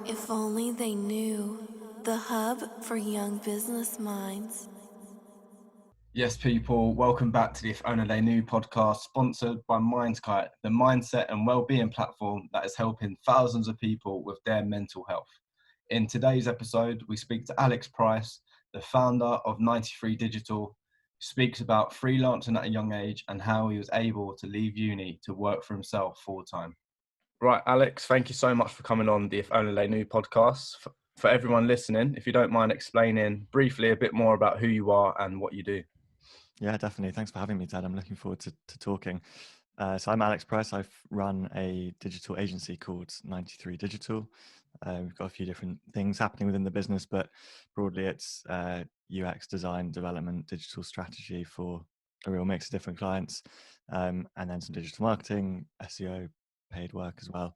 If only they knew. The hub for young business minds. Yes, people, welcome back to the If Only They Knew podcast, sponsored by Mindskite, the mindset and well-being platform that is helping thousands of people with their mental health. In today's episode, we speak to Alex Price, the founder of 93 Digital, who speaks about freelancing at a young age and how he was able to leave uni to work for himself full-time. Right, Alex, thank you so much for coming on the If Only They Knew podcast. For everyone listening, if you don't mind explaining briefly a bit more about who you are and what you do. Yeah, definitely. Thanks for having me, Ted. I'm looking forward to talking. So I'm Alex Price. I've run a digital agency called 93 Digital. We've got a few different things happening within the business, but broadly it's UX design, development, digital strategy for a real mix of different clients, and then some digital marketing, SEO, paid work as well.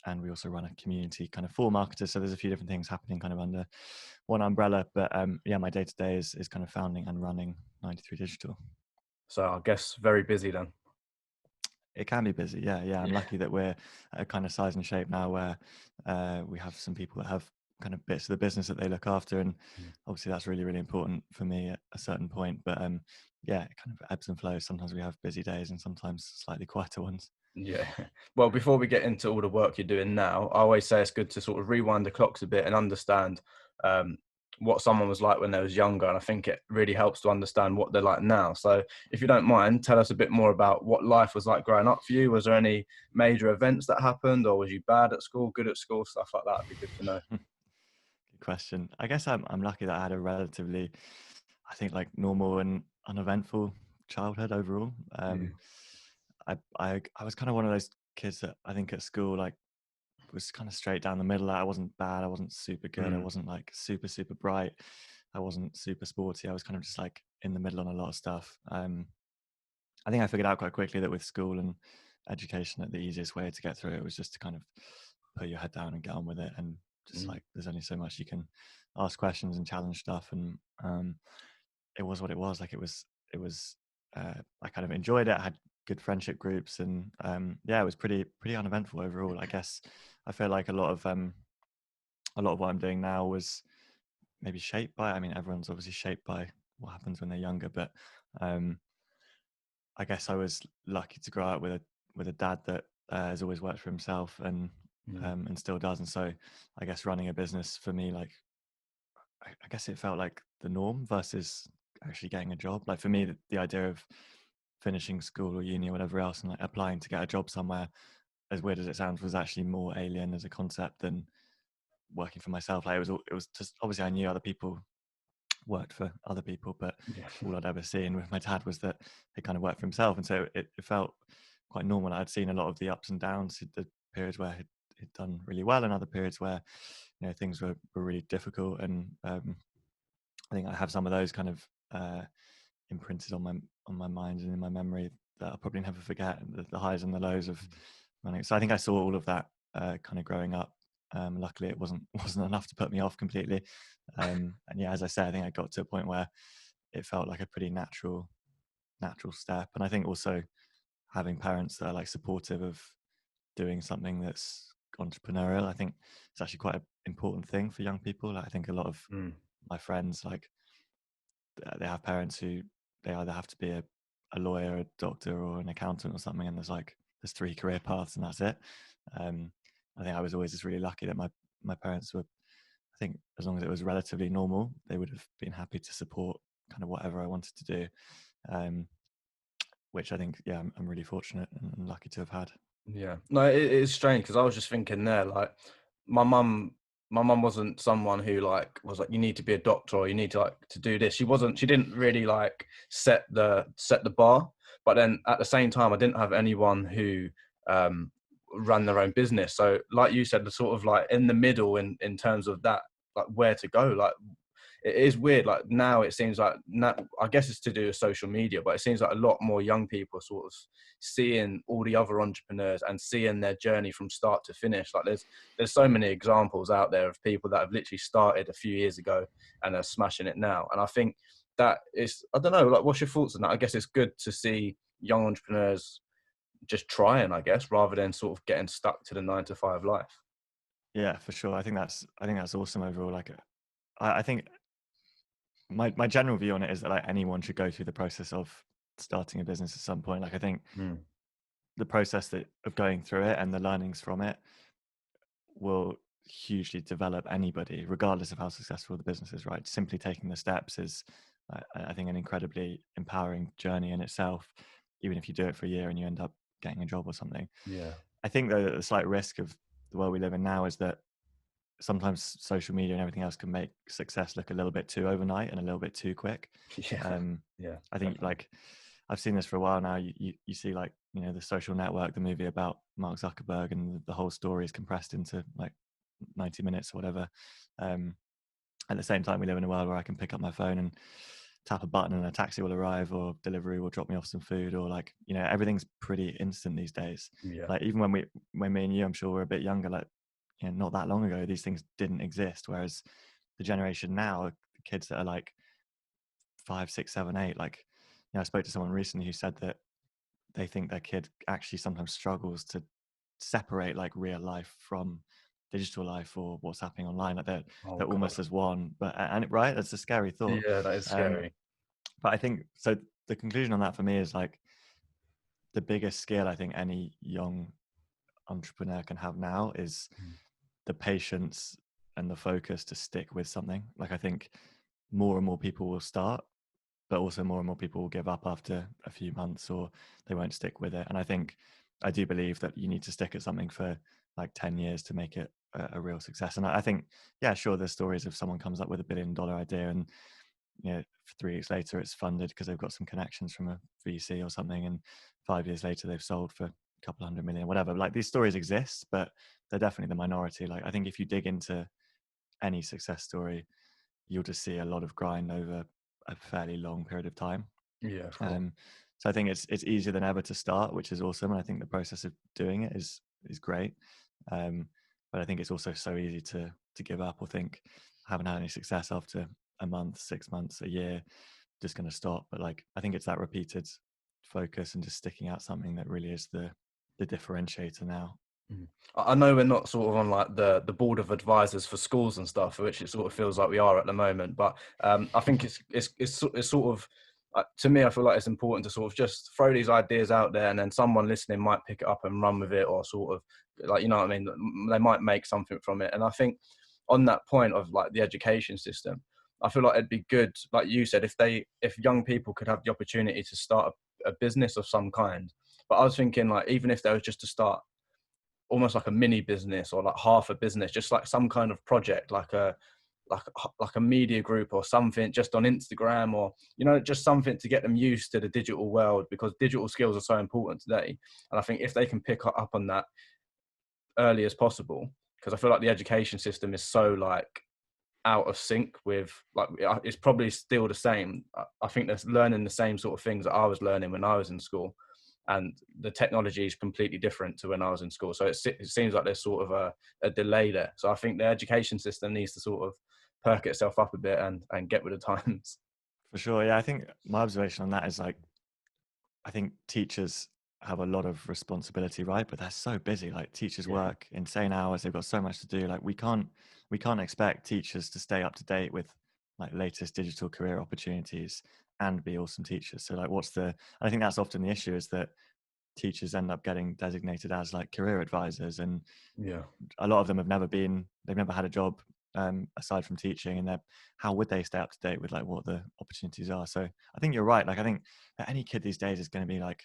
And we also run a community kind of for marketers. So there's a few different things happening kind of under one umbrella. But yeah, my day-to-day is kind of founding and running 93 Digital. So I guess very busy then. It can be busy. Yeah. I'm lucky that we're at a kind of size and shape now where we have some people that have kind of bits of the business that they look after. And obviously that's really, really important for me at a certain point. But yeah, it kind of ebbs and flows. Sometimes we have busy days and sometimes slightly quieter ones. Yeah. Well, before we get into all the work you're doing now, I always say it's good to sort of rewind the clocks a bit and understand what someone was like when they was younger. And I think it really helps to understand what they're like now. So if you don't mind, tell us a bit more about what life was like growing up for you. Was there any major events that happened, or was you bad at school, good at school, stuff like that? Would be good to know. Good question. I guess I'm lucky that I had a relatively, I think, like normal and uneventful childhood overall. I was kind of one of those kids that I think at school like was kind of straight down the middle. Like, I wasn't bad. I wasn't super good. I wasn't like super bright. I wasn't super sporty. I was kind of just like in the middle on a lot of stuff. I think I figured out quite quickly that with school and education, that the easiest way to get through it was just to kind of put your head down and get on with it. And just like there's only so much you can ask questions and challenge stuff. And it was what it was. Like it was. I kind of enjoyed it. I had good friendship groups, and yeah, it was pretty uneventful overall. I guess I feel like a lot of what I'm doing now was maybe shaped by. I mean, everyone's obviously shaped by what happens when they're younger, but I guess I was lucky to grow up with a dad that has always worked for himself and still does. And so I guess running a business for me, like I guess it felt like the norm versus actually getting a job. Like for me, the idea of finishing school or uni or whatever else and like applying to get a job somewhere, as weird as it sounds, was actually more alien as a concept than working for myself. Like it was just, obviously I knew other people worked for other people, but all I'd ever seen with my dad was that he kind of worked for himself. And so it felt quite normal. I'd seen a lot of the ups and downs, the periods where he'd done really well and other periods where, you know, things were really difficult. And I think I have some of those kind of imprinted on my mind and in my memory that I'll probably never forget, the highs and the lows of running. So I think I saw all of that kind of growing up. Luckily it wasn't enough to put me off completely. And yeah, as I said, I think I got to a point where it felt like a pretty natural step. And I think also having parents that are like supportive of doing something that's entrepreneurial, I think it's actually quite an important thing for young people. Like, I think a lot of my friends, like they have parents who they either have to be a lawyer, a doctor, or an accountant or something, and there's 3 career paths and that's it. I think I was always just really lucky that my parents were, I think as long as it was relatively normal, they would have been happy to support kind of whatever I wanted to do, which I think, yeah, I'm really fortunate and lucky to have had. Yeah, no, it is strange because I was just thinking there, like my mum, my mum wasn't someone who like was like you need to be a doctor or you need to like to do this. She didn't really like set the bar. But then at the same time, I didn't have anyone who um ran their own business. So like you said, the sort of like in the middle in terms of that, like where to go, like it is weird. Like now it seems like now, I guess it's to do with social media, but it seems like a lot more young people sort of seeing all the other entrepreneurs and seeing their journey from start to finish. Like there's so many examples out there of people that have literally started a few years ago and are smashing it now. And I think that is, I don't know, like what's your thoughts on that? I guess it's good to see young entrepreneurs just trying, I guess, rather than sort of getting stuck to the 9 to 5 life. Yeah, for sure. I think that's awesome overall. Like, I think my general view on it is that like anyone should go through the process of starting a business at some point. Like, I think the process of going through it and the learnings from it will hugely develop anybody, regardless of how successful the business is, right? Simply taking the steps is, I think, an incredibly empowering journey in itself, even if you do it for a year and you end up getting a job or something. Yeah. I think the slight risk of the world we live in now is that sometimes social media and everything else can make success look a little bit too overnight and a little bit too quick. Yeah. Yeah. I think like I've seen this for a while now. You see like, you know, The Social Network, the movie about Mark Zuckerberg, and the whole story is compressed into like 90 minutes or whatever. At the same time, we live in a world where I can pick up my phone and tap a button and a taxi will arrive, or delivery will drop me off some food, or like, you know, everything's pretty instant these days. Yeah. Like even when me and you, I'm sure we're a bit younger, like, you know, not that long ago, these things didn't exist. Whereas the generation now, the kids that are like 5, 6, 7, 8, like, you know, I spoke to someone recently who said that they think their kid actually sometimes struggles to separate like real life from digital life or what's happening online. Like they're almost as one. But and right, that's a scary thought. Yeah, that is scary. But I think so. The conclusion on that for me is like the biggest skill I think any young entrepreneur can have now is the patience and the focus to stick with something. Like I think more and more people will start, but also more and more people will give up after a few months, or they won't stick with it. And I do believe that you need to stick at something for like 10 years to make it a real success. And I think, yeah, sure, there's stories of someone comes up with $1 billion idea and, you know, 3 weeks later it's funded because they've got some connections from a VC or something, and 5 years later they've sold for a couple 100 million, whatever. Like these stories exist, but they're definitely the minority. Like I think if you dig into any success story, you'll just see a lot of grind over a fairly long period of time. Yeah. So I think it's easier than ever to start, which is awesome. And I think the process of doing it is great. But I think it's also so easy to give up or think I haven't had any success after a month, 6 months, a year, just going to stop. But like, I think it's that repeated focus and just sticking out something that really is the differentiator now. I know we're not sort of on like the board of advisors for schools and stuff, which it sort of feels like we are at the moment. But I think it's sort of to me, I feel like it's important to sort of just throw these ideas out there, and then someone listening might pick it up and run with it, or sort of like, you know what I mean, they might make something from it. And I think on that point of like the education system, I feel like it'd be good, like you said, if young people could have the opportunity to start a business of some kind. But I was thinking like even if they was just to start almost like a mini business or like half a business, just like some kind of project, like a media group or something, just on Instagram, or, you know, just something to get them used to the digital world, because digital skills are so important today. And I think if they can pick up on that early as possible, because I feel like the education system is so like out of sync with, like, it's probably still the same. I think they're learning the same sort of things that I was learning when I was in school, and the technology is completely different to when I was in school. So it seems like there's sort of a delay there. So I think the education system needs to sort of perk itself up a bit and get with the times. For sure. Yeah. I think my observation on that is like, I think teachers have a lot of responsibility, right? But they're so busy. Like teachers work insane hours. They've got so much to do. Like we can't expect teachers to stay up to date with like latest digital career opportunities and be awesome teachers. So like I think that's often the issue, is that teachers end up getting designated as like career advisors, and a lot of them they've never had a job aside from teaching, and how would they stay up to date with like what the opportunities are? So I think you're right. Like I think that any kid these days is going to be like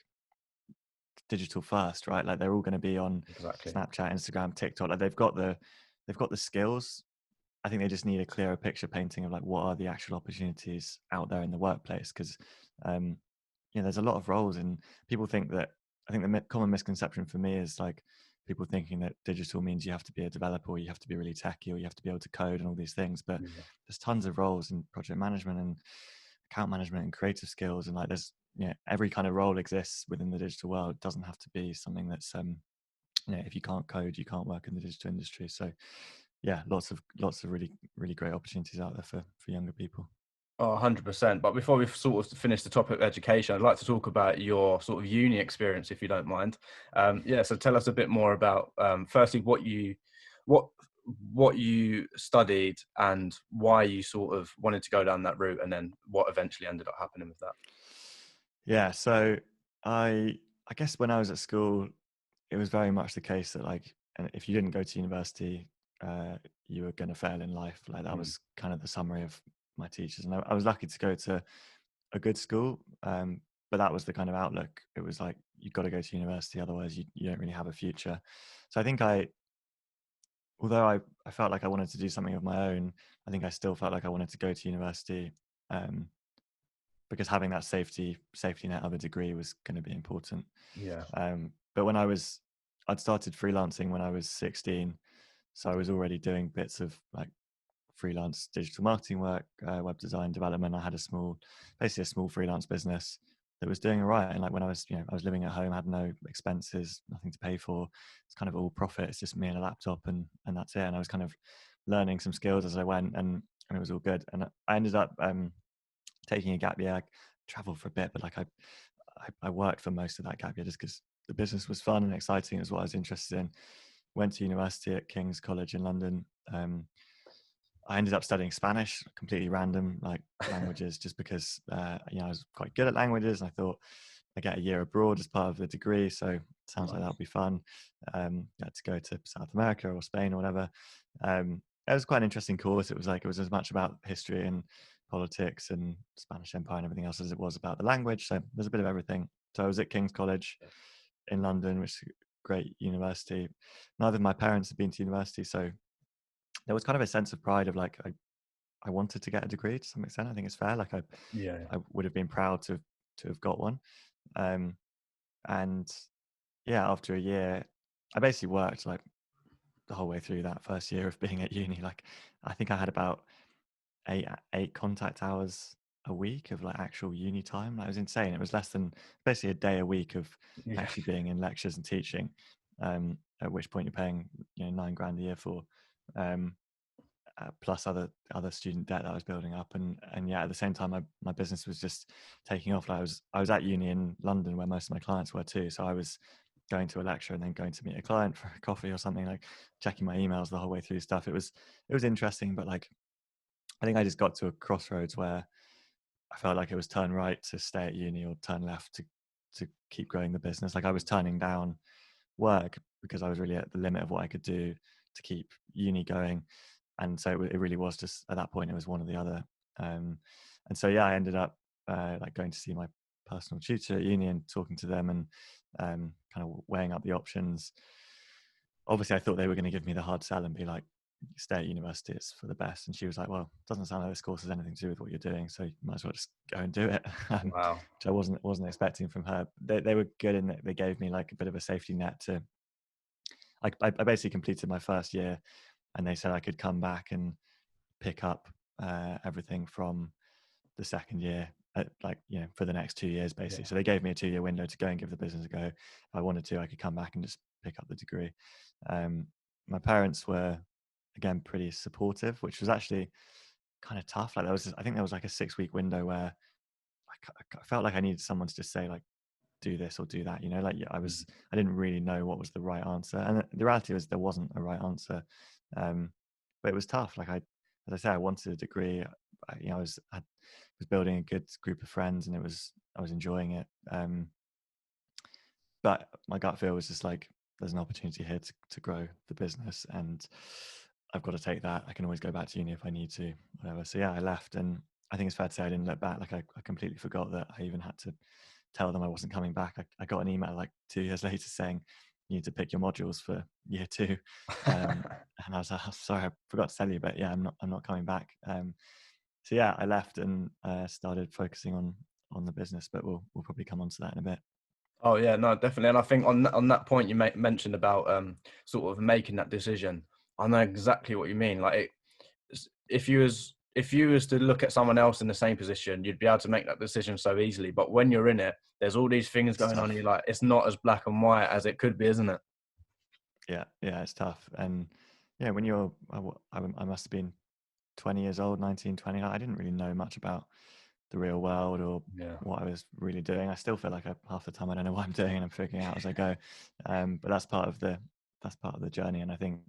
digital first, right? Like they're all going to be on Snapchat, Instagram, TikTok. Like they've got the skills. I think they just need a clearer picture painting of like what are the actual opportunities out there in the workplace, because there's a lot of roles, and people think that, I think the common misconception for me is like people thinking that digital means you have to be a developer, or you have to be really techy, or you have to be able to code and all these things. But there's tons of roles in project management and account management and creative skills, and like there's every kind of role exists within the digital world. It doesn't have to be something that's if you can't code, you can't work in the digital industry. So yeah, lots of really, really great opportunities out there for younger people. Oh, 100%. But before we sort of finish the topic of education, I'd like to talk about your sort of uni experience, if you don't mind. So tell us a bit more about, firstly, what what you studied and why you sort of wanted to go down that route, and then what eventually ended up happening with that. Yeah, so I guess when I was at school, it was very much the case that like, and if you didn't go to university, you were going to fail in life. Like that was kind of the summary of my teachers, and I was lucky to go to a good school, but that was the kind of outlook. It was like you've got to go to university, otherwise you don't really have a future. So I think although I felt like I wanted to do something of my own, I think I still felt like I wanted to go to university, because having that safety net of a degree was going to be important. Yeah. But I'd started freelancing when I was 16, so I was already doing bits of like freelance digital marketing work, web design development. I had basically a small freelance business that was doing all right. And like when I was living at home, I had no expenses, nothing to pay for. It's kind of all profit. It's just me and a laptop, and that's it. And I was kind of learning some skills as I went, and it was all good. And I ended up taking a gap year. I traveled for a bit, but like I worked for most of that gap year just because the business was fun and exciting. It was what I was interested in. Went to university at King's College in London. I ended up studying Spanish, completely random, like languages, just because I was quite good at languages. And I thought I get a year abroad as part of the degree, so it sounds like that'll be fun. I had to go to South America or Spain or whatever. It was quite an interesting course. It was as much about history and politics and Spanish Empire and everything else as it was about the language. So there's a bit of everything. So I was at King's College in London, which is a great university. Neither of my parents had been to university, so there was kind of a sense of pride of like I wanted to get a degree to some extent. I think it's fair. Like I would have been proud to have got one. And yeah, after a year, I basically worked like the whole way through that first year of being at uni. Like I think I had about eight contact hours a week of like actual uni time. That was insane. It was less than basically a day a week of actually being in lectures and teaching. At which point you're paying $9,000 a year for. Plus other student debt that I was building up, and yeah, at the same time, my business was just taking off. Like I was at uni in London where most of my clients were too, so I was going to a lecture and then going to meet a client for a coffee or something, like checking my emails the whole way through stuff. It was interesting, but like I think I just got to a crossroads where I felt like it was turn right to stay at uni or turn left to keep growing the business. Like I was turning down work because I was really at the limit of what I could do to keep uni going. And so it really was just at that point it was one or the other. And so yeah, I ended up like going to see my personal tutor at uni and talking to them and kind of weighing up the options. Obviously I thought they were going to give me the hard sell and be like, stay at university, it's for the best. And she was like, well, it doesn't sound like this course has anything to do with what you're doing, so you might as well just go and do it. Wow. Which I wasn't expecting from her. They were good in that they gave me like a bit of a safety net to I basically completed my first year, and they said I could come back and pick up everything from the second year, for the next 2 years basically. So they gave me a 2-year window to go and give the business a go. If I wanted to, I could come back and just pick up the degree. My parents were again pretty supportive, which was actually kind of tough. Like I think there was like a 6-week window where I felt like I needed someone to just say like, do this or do that, like I didn't really know what was the right answer, and the reality was there wasn't a right answer. But it was tough. Like as I say, I wanted a degree. I was building a good group of friends, and I was enjoying it. But my gut feel was just like, there's an opportunity here to grow the business, and I've got to take that. I can always go back to uni if I need to, whatever. So yeah, I left, and I think it's fair to say I didn't look back. Like I completely forgot that I even had to tell them I wasn't coming back. I got an email like 2 years later saying you need to pick your modules for year 2, and I was like, oh, sorry, I forgot to tell you, but yeah, I'm not coming back. So yeah, I left and started focusing on the business, but we'll probably come on to that in a bit. Oh yeah, no, definitely. And I think on that point you mentioned about sort of making that decision, I know exactly what you mean. Like if you was to look at someone else in the same position, you'd be able to make that decision so easily. But when you're in it, there's all these things going on. And you're like, it's not as black and white as it could be, isn't it? Yeah, it's tough. And yeah, when I must have been 20 years old, 19, 20. I didn't really know much about the real world or what I was really doing. I still feel like half the time I don't know what I'm doing and I'm figuring out as I go. But that's part of the journey. And I think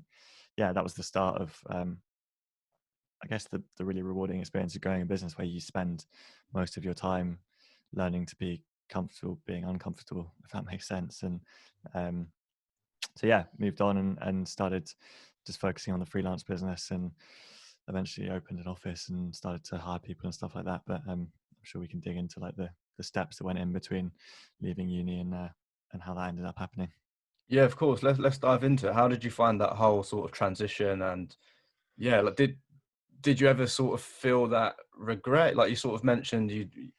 yeah, that was the start of I guess the really rewarding experience of growing a business, where you spend most of your time learning to be comfortable being uncomfortable, if that makes sense. And so yeah, moved on and started just focusing on the freelance business, and eventually opened an office and started to hire people and stuff like that. But I'm sure we can dig into like the steps that went in between leaving uni and how that ended up happening. Yeah, of course. Let's dive into it. How did you find that whole sort of transition? And yeah, like did you ever sort of feel that regret? Like you sort of mentioned,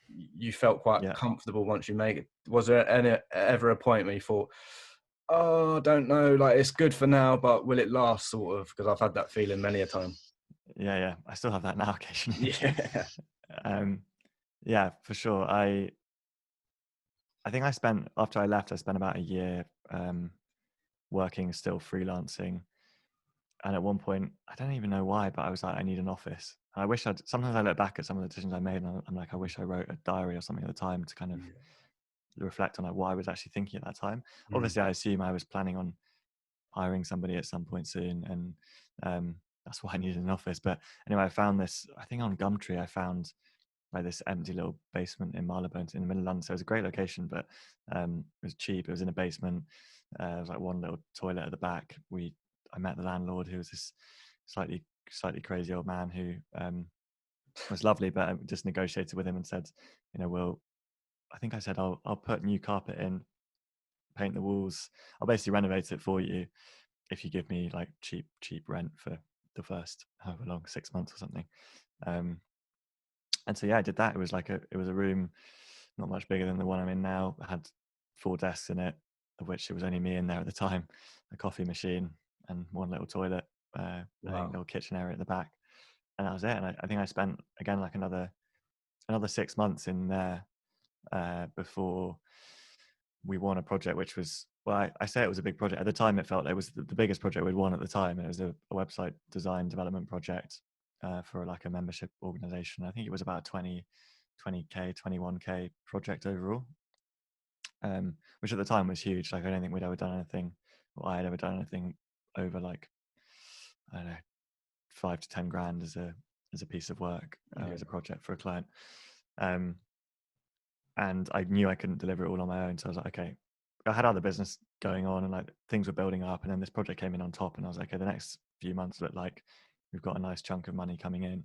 you felt quite Yeah. comfortable once you make it. Was there ever a point where you thought, oh, I don't know, like it's good for now, but will it last? Sort of, because I've had that feeling many a time. Yeah, I still have that now occasionally. Yeah. Yeah, for sure. I think after I left, I spent about a year working, still freelancing. And at one point, I don't even know why, but I was like, I need an office. And sometimes I look back at some of the decisions I made, and I'm like, I wish I wrote a diary or something at the time to kind of reflect on like what I was actually thinking at that time. Obviously, I assume I was planning on hiring somebody at some point soon, and that's why I needed an office. But anyway, I found this, I think on Gumtree, I found like this empty little basement in Marylebone in the middle of London. So it was a great location, but it was cheap. It was in a basement. It was like one little toilet at the back. I met the landlord, who was this slightly crazy old man who was lovely, but I just negotiated with him and said, I think I said, I'll put new carpet in, paint the walls. I'll basically renovate it for you if you give me like cheap rent for the first however long, 6 months or something. And so yeah, I did that. It was a room not much bigger than the one I'm in now. It had 4 desks in it, of which it was only me in there at the time, a coffee machine and one little toilet, I think a little kitchen area at the back, and that was it. And I think I spent again like another 6 months in there before we won a project, which was, well, I say it was a big project. At the time, it felt like it was the biggest project we'd won at the time. It was a website design development project for like a membership organization. I think it was about 20K, 21K project overall, which at the time was huge. Like I don't think we'd ever done anything, or I had ever done anything over like, I don't know, 5 to 10 grand as a piece of work, as a project for a client. And I knew I couldn't deliver it all on my own. So I was like, okay, I had other business going on and like things were building up, and then this project came in on top, and I was like, okay, the next few months look like we've got a nice chunk of money coming in.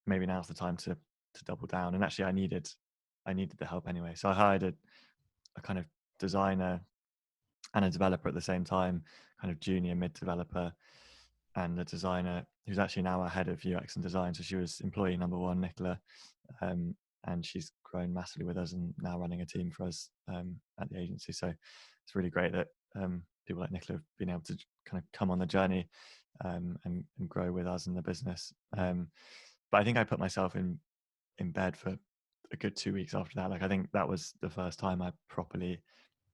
Maybe now's the time to double down. And actually I needed the help anyway. So I hired a kind of designer and a developer at the same time, kind of junior mid developer, and a designer who's actually now our head of UX and design. So she was employee number 1, Nicola, and she's grown massively with us and now running a team for us at the agency. So it's really great that people like Nicola have been able to kind of come on the journey and grow with us in the business. But I think I put myself in bed for a good 2 weeks after that. Like I think that was the first time I properly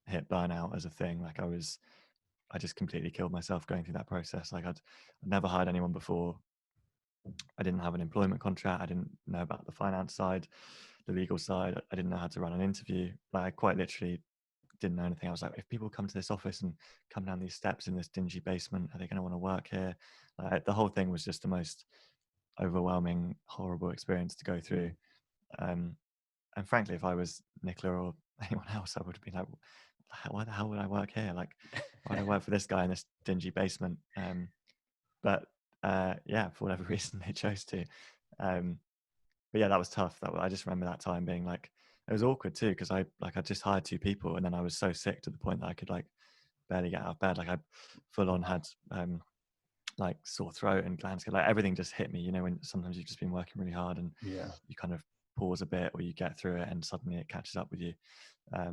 hit burnout as a thing. Like I just completely killed myself going through that process. Like I'd never hired anyone before. I didn't have an employment contract. I didn't know about the finance side, the legal side. I didn't know how to run an interview. Like I quite literally didn't know anything. I was like, if people come to this office and come down these steps in this dingy basement, are they going to want to work here? Like, the whole thing was just the most overwhelming, horrible experience to go through. And frankly, if I was Nicola or anyone else, I would have been like, why the hell would I work here? Like, why would I work for this guy in this dingy basement? But yeah, for whatever reason, they chose to. But yeah, that was tough. I just remember that time being like, it was awkward too, because I just hired 2 people, and then I was so sick to the point that I could like barely get out of bed. Like I full on had like sore throat and glands, like everything just hit me. You know, when sometimes you've just been working really hard and you kind of pause a bit or you get through it and suddenly it catches up with you.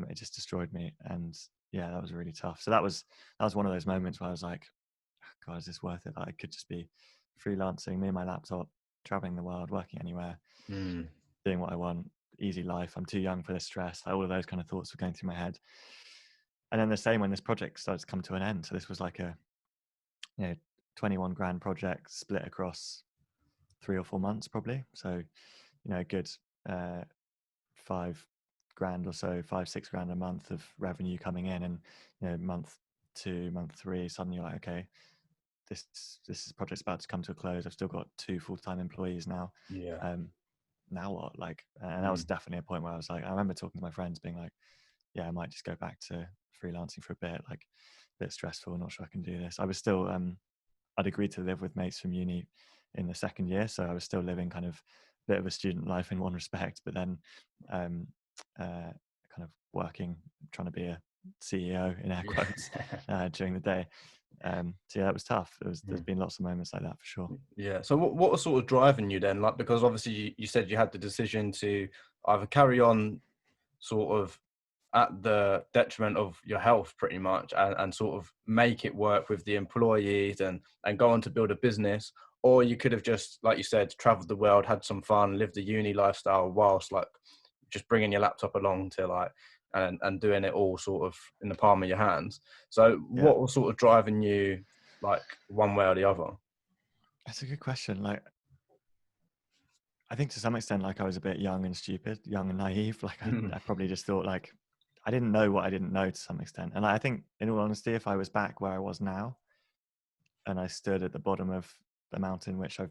It just destroyed me, and yeah, that was really tough. So that was one of those moments where I was like, God, is this worth it? Like, I could just be freelancing, me and my laptop, traveling the world, working anywhere, doing what I want, easy life. I'm too young for this stress. Like, all of those kind of thoughts were going through my head. And then the same when this project started to come to an end. So this was like a 21 grand project split across 3 or 4 months probably. So a good 5 grand or so, 5-6 grand a month of revenue coming in, and month 2, month 3, suddenly you're like, okay, this project's about to come to a close. I've still got 2 full-time employees now. Yeah. Now what? Like, and that was definitely a point where I was like, I remember talking to my friends being like, yeah, I might just go back to freelancing for a bit, like a bit stressful, not sure I can do this. I was still, I'd agreed to live with mates from uni in the second year. So I was still living kind of a bit of a student life in one respect, but then kind of working, trying to be a CEO in air quotes during the day. So yeah, that was tough. There's been lots of moments like that for sure. Yeah. So what was sort of driving you then? Like, because obviously you said you had the decision to either carry on sort of at the detriment of your health pretty much, and sort of make it work with the employees and go on to build a business, or you could have just, like you said, traveled the world, had some fun, lived a uni lifestyle whilst like just bringing your laptop along to like and doing it all sort of in the palm of your hands. So what was sort of driving you like one way or the other? That's a good question. Like, I think to some extent, like I was a bit young and stupid, young and naive. Like I probably just thought like, I didn't know what I didn't know to some extent. And I think in all honesty, if I was back where I was now and I stood at the bottom of the mountain, which I've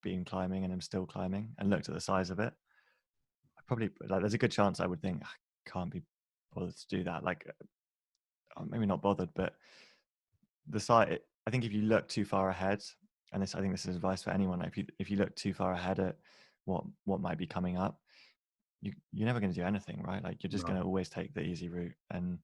been climbing and I'm still climbing, and looked at the size of it, I probably, like, there's a good chance I would think, I can't be bothered to do that. Like, maybe not bothered, but the site, I think if you look too far ahead, and I think this is advice for anyone, like if you look too far ahead at what might be coming up, you're never going to do anything, right? Like you're just going to always take the easy route. And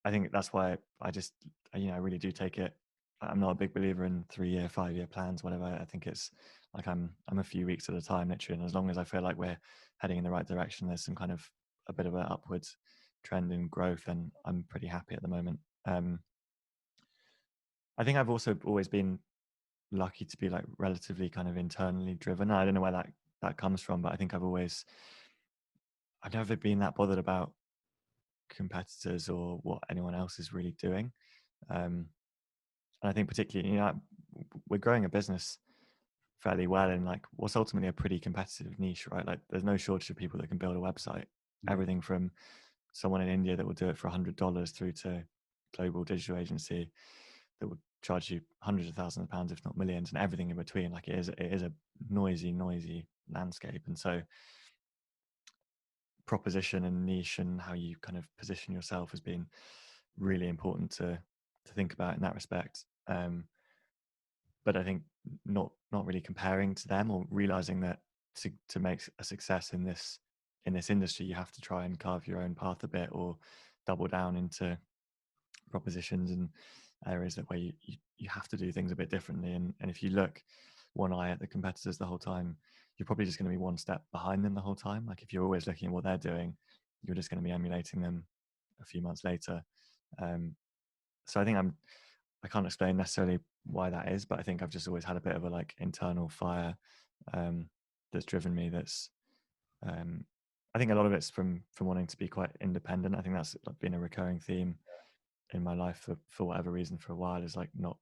I think that's why I just, I really do take it. I'm not a big believer in 3-year, 5-year plans, whatever. I think it's like I'm a few weeks at a time, literally. And as long as I feel like we're heading in the right direction, there's some kind of a bit of an upwards trend in growth, and I'm pretty happy at the moment. I think I've also always been lucky to be like relatively kind of internally driven. I don't know where that comes from, but I think I've never been that bothered about competitors or what anyone else is really doing. And I think particularly, we're growing a business fairly well in like what's ultimately a pretty competitive niche, right? Like there's no shortage of people that can build a website. Everything from someone in India that will do it for $100 through to global digital agency that would charge you hundreds of thousands of pounds, if not millions, and everything in between. Like it is a noisy landscape. And so proposition and niche and how you kind of position yourself has been really important to think about in that respect. But I think not really comparing to them, or realizing that to make a success in this industry, you have to try and carve your own path a bit, or double down into propositions and areas that where you have to do things a bit differently. And if you look one eye at the competitors the whole time, you're probably just going to be one step behind them the whole time. Like if you're always looking at what they're doing, you're just going to be emulating them a few months later. So I think I can't explain necessarily why that is, but I think I've just always had a bit of a like internal fire that's driven me. That's I think a lot of it's from wanting to be quite independent. I think that's been a recurring theme in my life for whatever reason for a while, is like not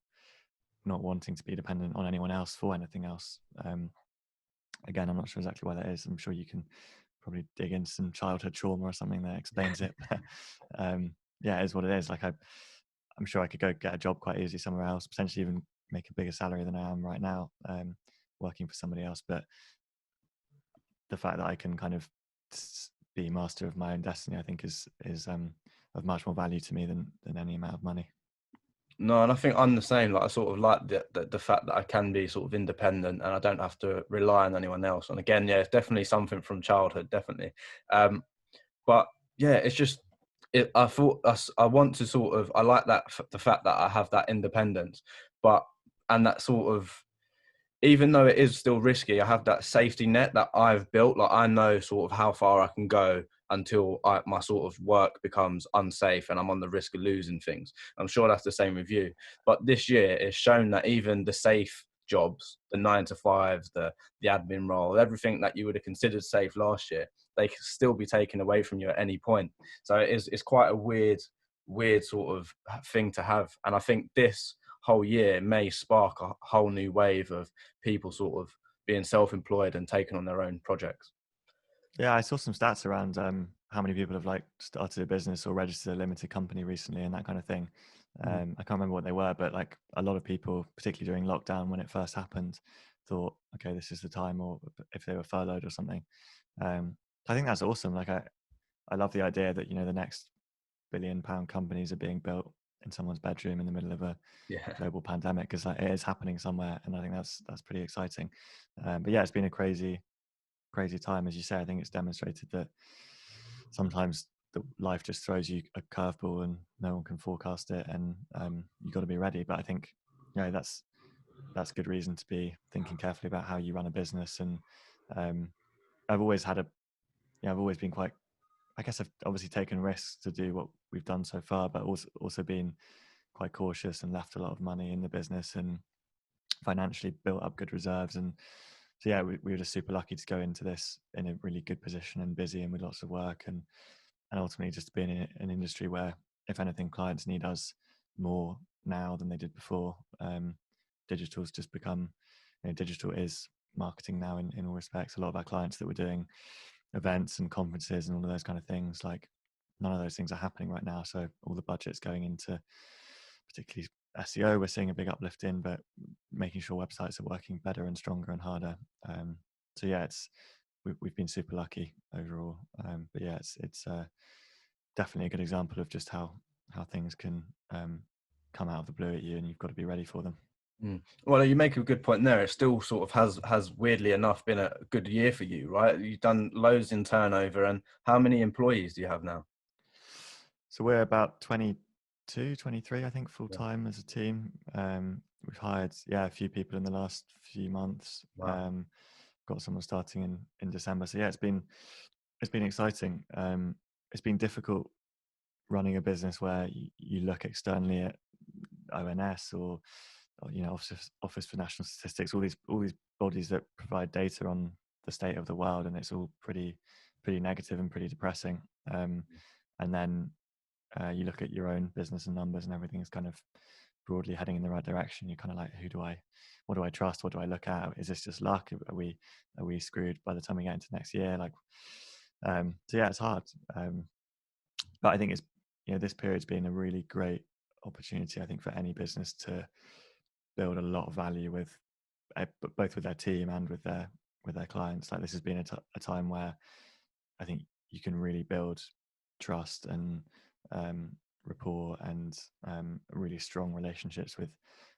wanting to be dependent on anyone else for anything else. Again, I'm not sure exactly why that is. I'm sure you can probably dig into some childhood trauma or something that explains it. Yeah, it is what it is. Like I'm sure I could go get a job quite easily somewhere else, potentially even make a bigger salary than I am right now, working for somebody else. But the fact that I can kind of be master of my own destiny, I think is of much more value to me than any amount of money. No, and I think I'm the same. Like I sort of like the fact that I can be sort of independent and I don't have to rely on anyone else. And again, yeah, it's definitely something from childhood, definitely. But yeah, it's just I thought I want to sort of, I like that the fact that I have that independence, and that sort of, even though it is still risky, I have that safety net that I've built. Like I know sort of how far I can go until my sort of work becomes unsafe and I'm on the risk of losing things. I'm sure that's the same with you. But this year it's shown that even the safe jobs, the 9 to 5s, the admin role, everything that you would have considered safe last year, they can still be taken away from you at any point. So it's quite a weird sort of thing to have. And I think this whole year may spark a whole new wave of people sort of being self-employed and taking on their own projects. Yeah, I saw some stats around how many people have like started a business or registered a limited company recently and that kind of thing. I can't remember what they were, but like a lot of people, particularly during lockdown when it first happened, thought, okay, this is the time, or if they were furloughed or something. I think that's awesome. Like I love the idea that, the next £1 billion companies are being built in someone's bedroom in the middle of a Yeah. global pandemic, because like, it is happening somewhere, and I think that's pretty exciting. But yeah, it's been a crazy time, as you say. I think it's demonstrated that sometimes life just throws you a curveball and no one can forecast it, and you've got to be ready. But I think that's good reason to be thinking carefully about how you run a business. And I've always had I've always been quite, I guess I've obviously taken risks to do what we've done so far, but also been quite cautious and left a lot of money in the business and financially built up good reserves. And so yeah, we were just super lucky to go into this in a really good position and busy and with lots of work, and ultimately just being in an industry where, if anything, clients need us more now than they did before. Digital's just become, digital is marketing now in all respects. A lot of our clients that were doing events and conferences and all of those kind of things, like none of those things are happening right now. So all the budget's going into particularly SEO, we're seeing a big uplift in, but making sure websites are working better and stronger and harder. So yeah, we've been super lucky overall. But yeah, it's definitely a good example of just how things can come out of the blue at you, and you've got to be ready for them. Well, you make a good point there. It still sort of has weirdly enough been a good year for you, right? You've done loads in turnover, and how many employees do you have now? So we're about 22, 23, I think, full time as a team. We've hired a few people in the last few months. Wow. Got someone starting in December. So yeah, it's been exciting. It's been difficult running a business where you look externally at ONS or Office for National Statistics, all these bodies that provide data on the state of the world, and it's all pretty negative and pretty depressing. And then you look at your own business and numbers, and everything is kind of broadly heading in the right direction. You're kind of like, what do I trust? What do I look at? Is this just luck? Are we screwed by the time we get into next year? Like, so yeah, it's hard. But I think it's, this period's been a really great opportunity, I think, for any business to build a lot of value with both with their team and with their clients. Like, this has been a time where I think you can really build trust and rapport and really strong relationships with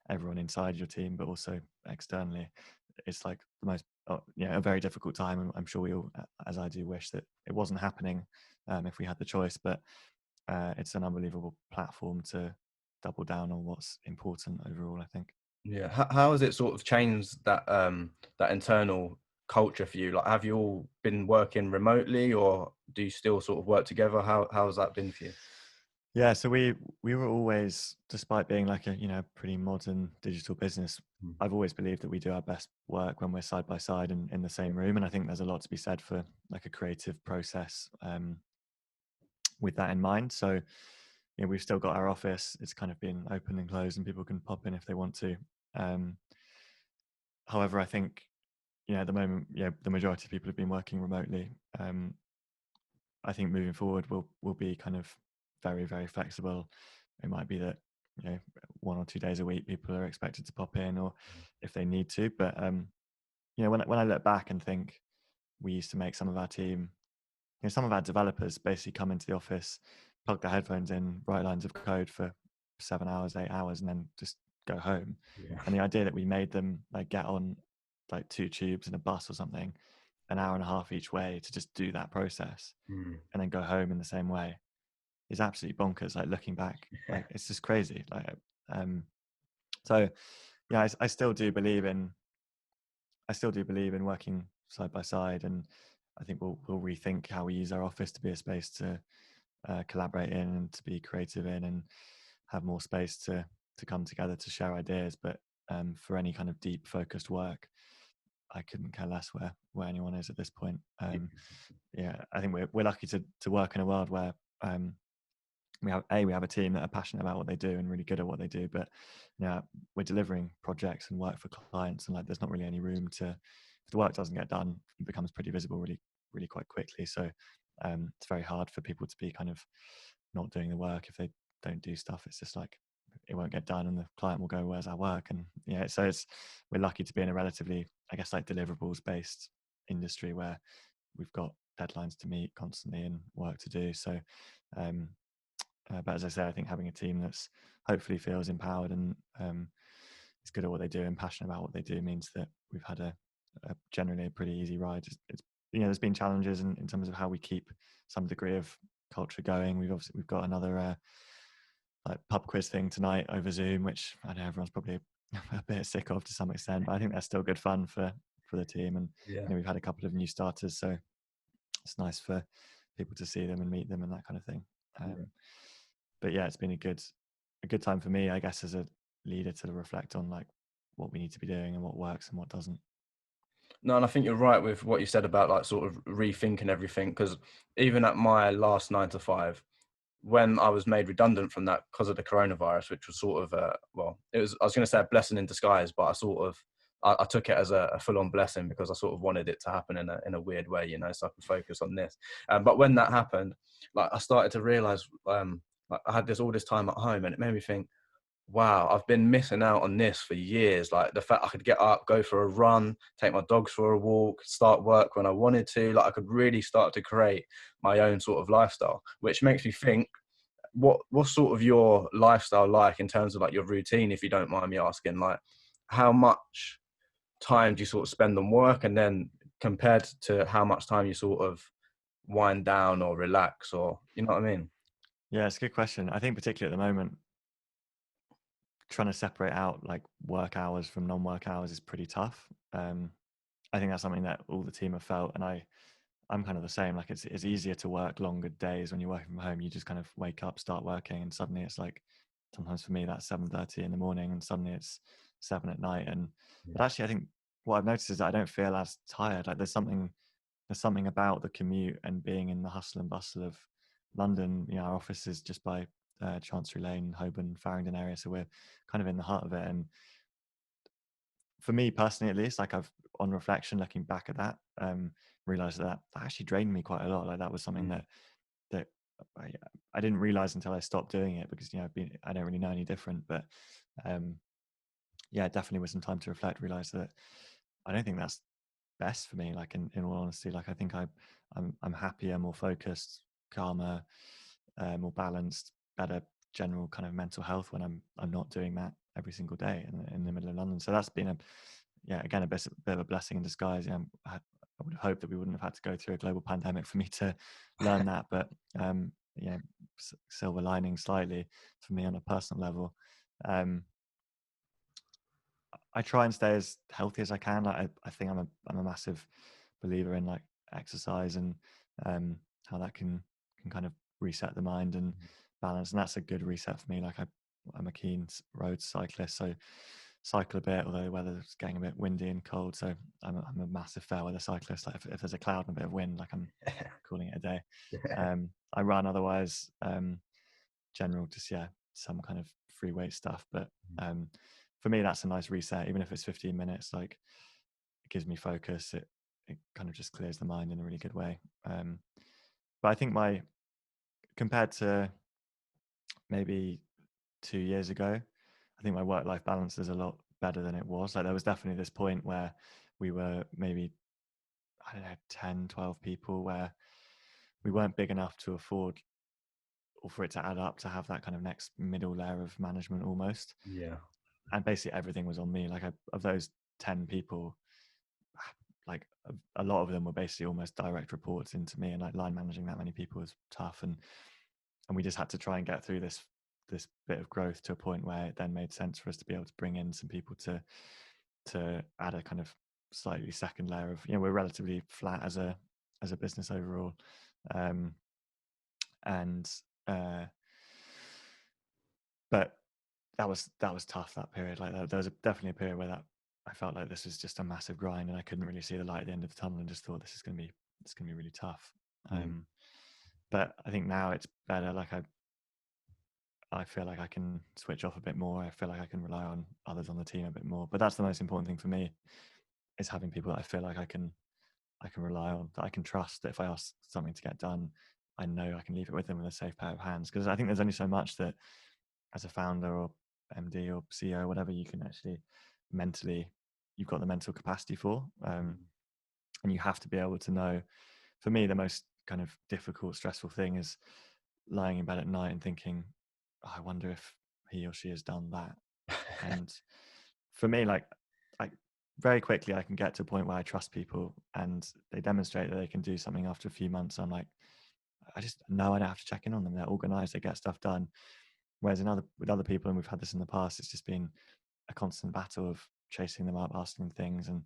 everyone inside your team, but also externally. It's like the most a very difficult time. I'm sure we all, as I do, wish that it wasn't happening if we had the choice, but it's an unbelievable platform to double down on what's important overall, I think. Yeah. How has it sort of changed that that internal culture for you? Like, have you all been working remotely, or do you still sort of work together? How has that been for you? Yeah, so we were always, despite being like a pretty modern digital business, I've always believed that we do our best work when we're side by side and in the same room. And I think there's a lot to be said for like a creative process with that in mind. So we've still got our office. It's kind of been open and closed, and people can pop in if they want to. However, I think at the moment, the majority of people have been working remotely. I think moving forward, we'll be kind of very, very flexible. It might be that 1 or 2 days a week people are expected to pop in, or if they need to. But when I look back and think, we used to make some of our team, some of our developers basically come into the office, plug their headphones in, write lines of code for 7 hours, 8 hours, and then just go home. Yeah. And the idea that we made them like get on like 2 tubes and a bus or something, an hour and a half each way, to just do that process and then go home in the same way is absolutely bonkers. Like, looking back, like, it's just crazy. Like, so yeah, I still do believe in working side by side, and I think we'll rethink how we use our office to be a space to collaborate in and to be creative in, and have more space to come together to share ideas. But for any kind of deep focused work, I couldn't care less where anyone is at this point. Yeah, I think we're lucky to work in a world where we have a team that are passionate about what they do and really good at what they do, but we're delivering projects and work for clients, and like, there's not really any room to, if the work doesn't get done, it becomes pretty visible really quite quickly. So it's very hard for people to be kind of not doing the work if they don't do stuff. It's just like it won't get done, and the client will go, "Where's our work?" And so we're lucky to be in a relatively, I guess, like deliverables based industry where we've got deadlines to meet constantly and work to do. So, but as I say, I think having a team that's hopefully feels empowered and is good at what they do and passionate about what they do means that we've had a generally a pretty easy ride. It's there's been challenges in terms of how we keep some degree of culture going. We've got another like pub quiz thing tonight over Zoom, which I know everyone's probably a bit sick of to some extent, but I think that's still good fun for the team. And we've had a couple of new starters, so it's nice for people to see them and meet them and that kind of thing. But it's been a good time for me, I guess, as a leader to reflect on like what we need to be doing and what works and what doesn't. No, and I think you're right with what you said about like sort of rethinking everything, because even at my last 9 to 5, when I was made redundant from that because of the coronavirus, which was sort of I was going to say a blessing in disguise, but I took it as a full-on blessing because I sort of wanted it to happen in a weird way, so I could focus on this. But when that happened, like I started to realize, like I had all this time at home, and it made me think, wow, I've been missing out on this for years. Like the fact I could get up, go for a run, take my dogs for a walk, start work when I wanted to. Like I could really start to create my own sort of lifestyle, which makes me think, what's sort of your lifestyle like in terms of like your routine, if you don't mind me asking? Like how much time do you sort of spend on work, and then compared to how much time you sort of wind down or relax, or you know what I mean? Yeah, it's a good question. I think particularly at the moment, trying to separate out like work hours from non-work hours is pretty tough. I think that's something that all the team have felt, and I'm kind of the same. Like it's easier to work longer days when you're working from home. You just kind of wake up, start working, and suddenly it's like, sometimes for me that's 7:30 in the morning, and suddenly it's 7 at night. But actually, I think what I've noticed is that I don't feel as tired. Like there's something about the commute and being in the hustle and bustle of London. Our office is just by Chancery Lane, Holborn, Farringdon area, so we're kind of in the heart of it. And for me personally, at least, like I've, on reflection, looking back at that, realized that actually drained me quite a lot. Like that was something that I didn't realize until I stopped doing it, because I don't really know any different. But definitely with some time to reflect, realize that I don't think that's best for me. Like in all honesty, like I think I'm happier, more focused, calmer, more balanced, better general kind of mental health when I'm not doing that every single day in the middle of London. So that's been again a bit of a blessing in disguise. I would have hoped that we wouldn't have had to go through a global pandemic for me to learn that, but silver lining slightly for me on a personal level. I try and stay as healthy as I can. Like I think I'm a massive believer in like exercise and how that can kind of reset the mind and balance, and that's a good reset for me. Like I'm a keen road cyclist, so cycle a bit, although the weather's getting a bit windy and cold, so I'm a massive fair weather cyclist. Like if there's a cloud and a bit of wind, like I'm calling it a day. I run otherwise, general, just some kind of free weight stuff, but for me that's a nice reset, even if it's 15 minutes. Like it gives me focus, it kind of just clears the mind in a really good way. But I think compared to maybe 2 years ago, I think my work-life balance is a lot better than it was. Like there was definitely this point where we were maybe, I don't know, 10, 12 people, where we weren't big enough to afford, or for it to add up to have that kind of next middle layer of management almost. And basically everything was on me. Like of those 10 people, like a lot of them were basically almost direct reports into me, and like line managing that many people was tough. And we just had to try and get through this bit of growth to a point where it then made sense for us to be able to bring in some people to add a kind of slightly second layer of, we're relatively flat as a business overall. But that was tough, that period. Like there was definitely a period where that I felt like this was just a massive grind, and I couldn't really see the light at the end of the tunnel, and just thought this is going to be really tough. But I think now it's better. Like I feel like I can switch off a bit more. I feel like I can rely on others on the team a bit more. But that's the most important thing for me, is having people that I feel like I can rely on, that I can trust, that if I ask something to get done, I know I can leave it with them with a safe pair of hands. Because I think there's only so much that as a founder or MD or CEO or whatever you can actually mentally, you've got the mental capacity for. And you have to be able to know. For me, the most kind of difficult, stressful thing is lying in bed at night and thinking, oh, I wonder if he or she has done that. And for me, like, very quickly I can get to a point where I trust people and they demonstrate that they can do something after a few months. I'm like, I just know I don't have to check in on them. They're organized, they get stuff done. Whereas with other people, and we've had this in the past, it's just been a constant battle of chasing them up, asking them things. And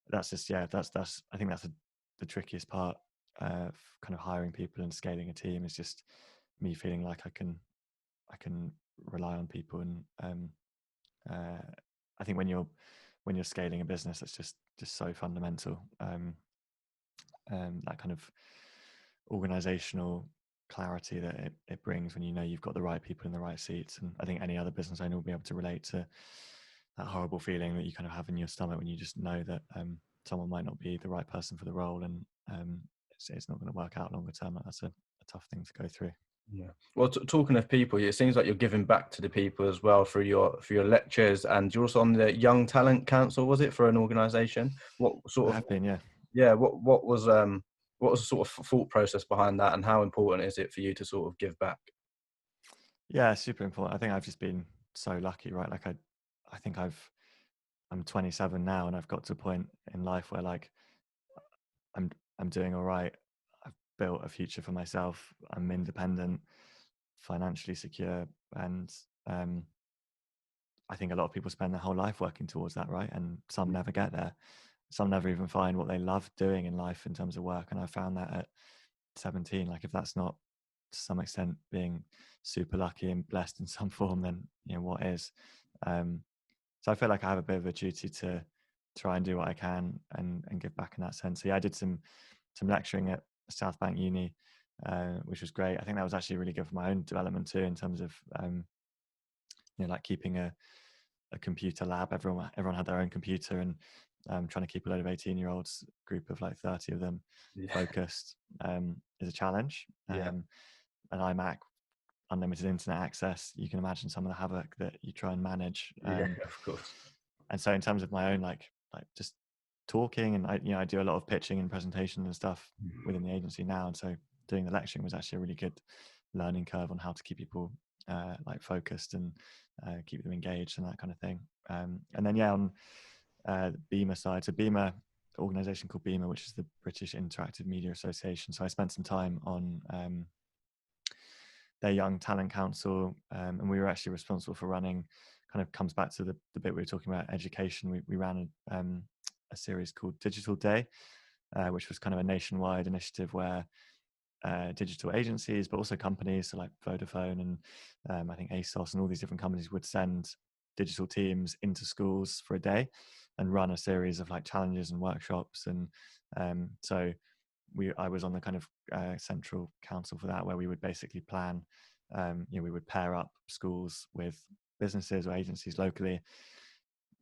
that's just, I think that's the trickiest part of kind of hiring people and scaling a team, is just me feeling like I can rely on people. And I think when you're scaling a business, that's just so fundamental. That kind of organizational clarity that it brings when you know you've got the right people in the right seats. And I think any other business owner will be able to relate to that horrible feeling that you kind of have in your stomach when you just know that someone might not be the right person for the role, and it's not going to work out longer term. That's a tough thing to go through. Yeah. Well, talking of people, it seems like you're giving back to the people as well through your lectures, and you're also on the Young Talent Council, was it, for an organisation? What sort of? I have been, yeah. Yeah. What was the sort of thought process behind that, and how important is it for you to sort of give back? Yeah, super important. I think I've just been so lucky, right? Like I think I'm 27 now, and I've got to a point in life where like I'm doing all right. I've built a future for myself. I'm independent, financially secure, and I think a lot of people spend their whole life working towards that, right? And some never get there. Some never even find what they love doing in life in terms of work. And I found that at 17. Like, if that's not to some extent being super lucky and blessed in some form, then what is? So I feel like I have a bit of a duty to try and do what I can and give back in that sense. So yeah, I did some lecturing at South Bank Uni, which was great. I think that was actually really good for my own development too, in terms of like keeping a computer lab. Everyone had their own computer, and trying to keep a load of 18-year-olds, group of like 30 of them, focused is a challenge. An iMac, unlimited internet access, you can imagine some of the havoc that you try and manage. Of course. And so in terms of my own like just talking, and I do a lot of pitching and presentation and stuff within the agency now, and so doing the lecturing was actually a really good learning curve on how to keep people like focused and keep them engaged and that kind of thing. And then on the BEMA side, so BEMA, the organization called BEMA, which is the British Interactive Media Association. So I spent some time on their Young Talent Council, and we were actually responsible for running, kind of comes back to the bit we were talking about, education. We ran a series called Digital Day, which was kind of a nationwide initiative where digital agencies, but also companies, so like Vodafone and I think ASOS and all these different companies, would send digital teams into schools for a day and run a series of like challenges and workshops. And so I was on the kind of central council for that, where we would basically plan, we would pair up schools with businesses or agencies locally,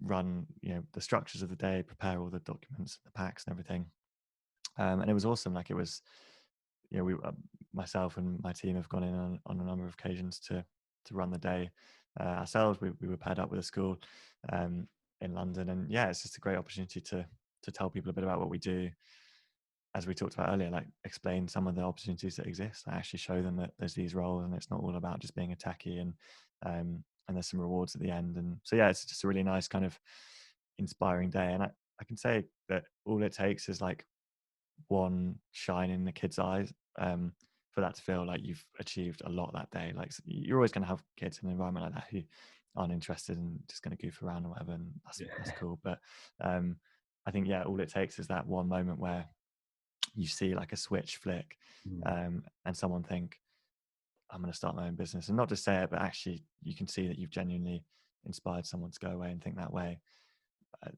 run the structures of the day, prepare all the documents, the packs and everything. And it was awesome. Like, it was, we myself and my team have gone in on a number of occasions to run the day ourselves. We were paired up with a school in London, and it's just a great opportunity to tell people a bit about what we do. As we talked about earlier, like explain some of the opportunities that exist. I actually show them that there's these roles, and it's not all about just being a techie, and there's some rewards at the end. And so it's just a really nice kind of inspiring day. And I can say that all it takes is like one shine in the kid's eyes for that to feel like you've achieved a lot that day. Like, you're always going to have kids in an environment like that who aren't interested and just going to goof around or whatever, and that's cool. But I think all it takes is that one moment where you see like a switch flick, and someone think, I'm going to start my own business, and not just say it, but actually you can see that you've genuinely inspired someone to go away and think that way.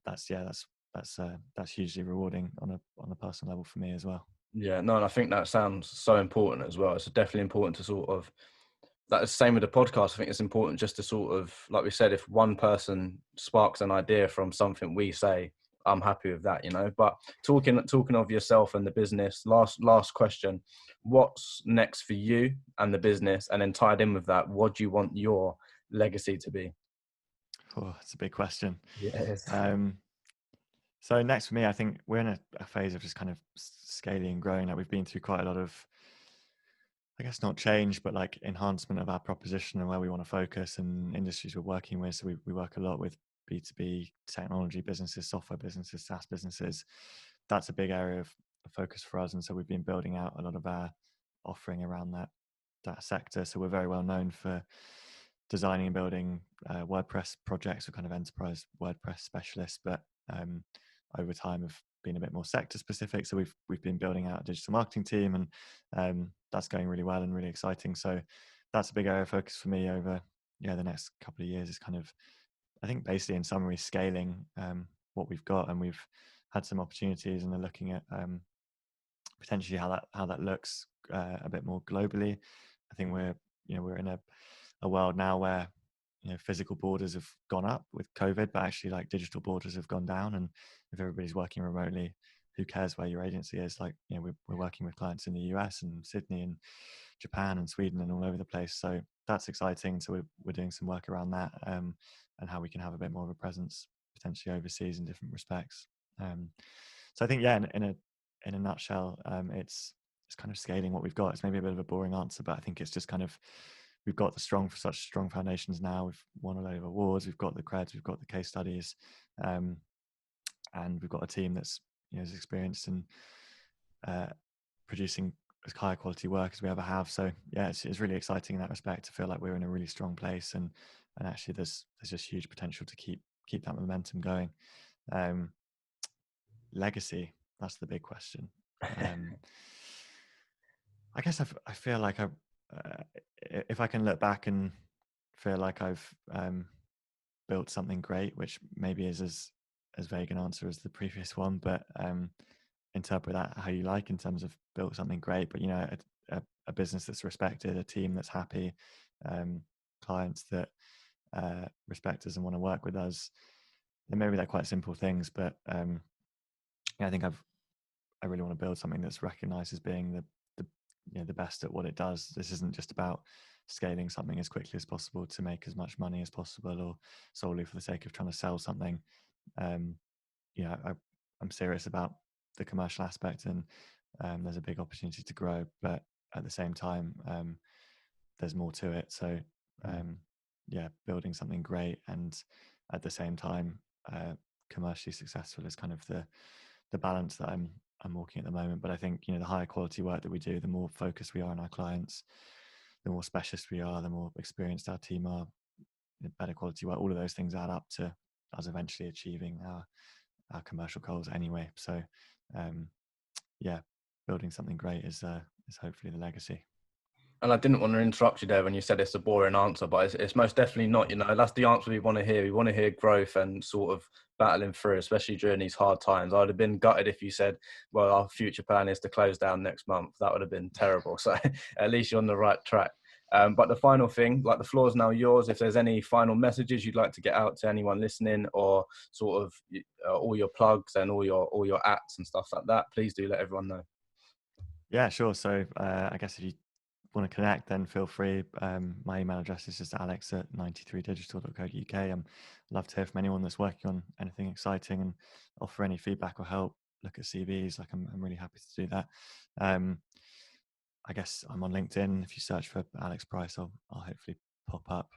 That's hugely rewarding on a personal level for me as well. Yeah, no, and I think that sounds so important as well. It's definitely important to sort of, that's the same with the podcast. I think it's important just to sort of, like we said, if one person sparks an idea from something we say, I'm happy with that, But talking of yourself and the business, last question, what's next for you and the business? And then tied in with that, what do you want your legacy to be? Oh, it's a big question. Yes. So next for me, I think we're in a phase of just kind of scaling and growing. Like we've been through quite a lot of, I guess not change, but like enhancement of our proposition and where we want to focus and industries we're working with. So we work a lot with B2B technology businesses, software businesses, SaaS businesses. That's a big area of focus for us. And so we've been building out a lot of our offering around that sector. So we're very well known for designing and building WordPress projects. We're kind of enterprise WordPress specialists, but over time have been a bit more sector specific. So we've been building out a digital marketing team, and that's going really well and really exciting. So that's a big area of focus for me over the next couple of years. Is kind of, I think, basically in summary, scaling what we've got, and we've had some opportunities and are looking at potentially how that looks a bit more globally. I think we're in a world now where physical borders have gone up with COVID, but actually like digital borders have gone down. And if everybody's working remotely, who cares where your agency is? Like we're working with clients in the US and Sydney and Japan and Sweden and all over the place. So that's exciting. So we're doing some work around that and how we can have a bit more of a presence potentially overseas in different respects. So I think in a nutshell, it's kind of scaling what we've got. It's maybe a bit of a boring answer, but I think it's just kind of, we've got such strong foundations now. We've won a load of awards. We've got the creds. We've got the case studies, and we've got a team that's as experienced in producing as high quality work as we ever have. So yeah, it's really exciting in that respect to feel like we're in a really strong place, and actually there's just huge potential to keep that momentum going. Legacy, that's the big question. I guess I feel like if I can look back and feel like I've built something great, which maybe is as vague an answer as the previous one, but interpret that how you like in terms of built something great. But a business that's respected, a team that's happy, clients that respect us and want to work with us. And maybe they're quite simple things, but I think I really want to build something that's recognized as being the best at what it does. This isn't just about scaling something as quickly as possible to make as much money as possible, or solely for the sake of trying to sell something. I'm serious about the commercial aspect, and there's a big opportunity to grow, but at the same time, there's more to it. So building something great and at the same time commercially successful is kind of the balance that I'm walking at the moment. But I think the higher quality work that we do, the more focused we are on our clients, the more specialist we are, the more experienced our team are, the better quality work. All of those things add up to us eventually achieving our commercial goals anyway. So building something great is hopefully the legacy. And I didn't want to interrupt you there when you said it's a boring answer, but it's most definitely not. That's the answer we want to hear. We want to hear growth and sort of battling through, especially during these hard times. I'd have been gutted if you said, well, our future plan is to close down next month. That would have been terrible. So at least you're on the right track. But the final thing, like, the floor is now yours. If there's any final messages you'd like to get out to anyone listening, or sort of all your plugs and all your apps and stuff like that, please do let everyone know. Yeah, sure. So I guess if you want to connect, then feel free. My email address is just alex@93digital.co.uk. I'd love to hear from anyone that's working on anything exciting and offer any feedback or help. Look at CVs. Like I'm really happy to do that. I guess I'm on LinkedIn. If you search for Alex Price, I'll hopefully pop up.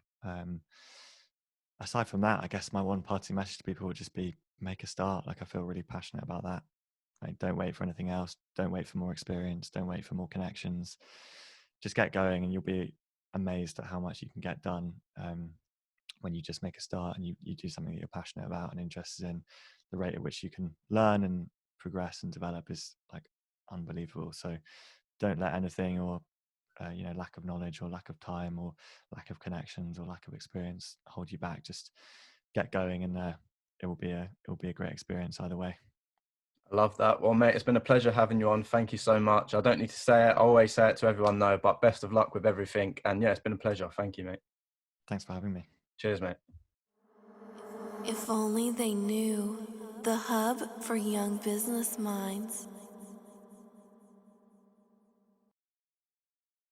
Aside from that, I guess my one parting message to people would just be make a start. Like I feel really passionate about that. Like, don't wait for anything else. Don't wait for more experience. Don't wait for more connections. Just get going, and you'll be amazed at how much you can get done when you just make a start and you do something that you're passionate about and interested in. The rate at which you can learn and progress and develop is like unbelievable. So don't let anything or lack of knowledge or lack of time or lack of connections or lack of experience hold you back. Just get going, and it will be a great experience either way. I love that. Well, mate, it's been a pleasure having you on. Thank you so much. I don't need to say it. I always say it to everyone, though, but best of luck with everything. And yeah, it's been a pleasure. Thank you, mate. Thanks for having me. Cheers, mate. If only they knew, the hub for young business minds.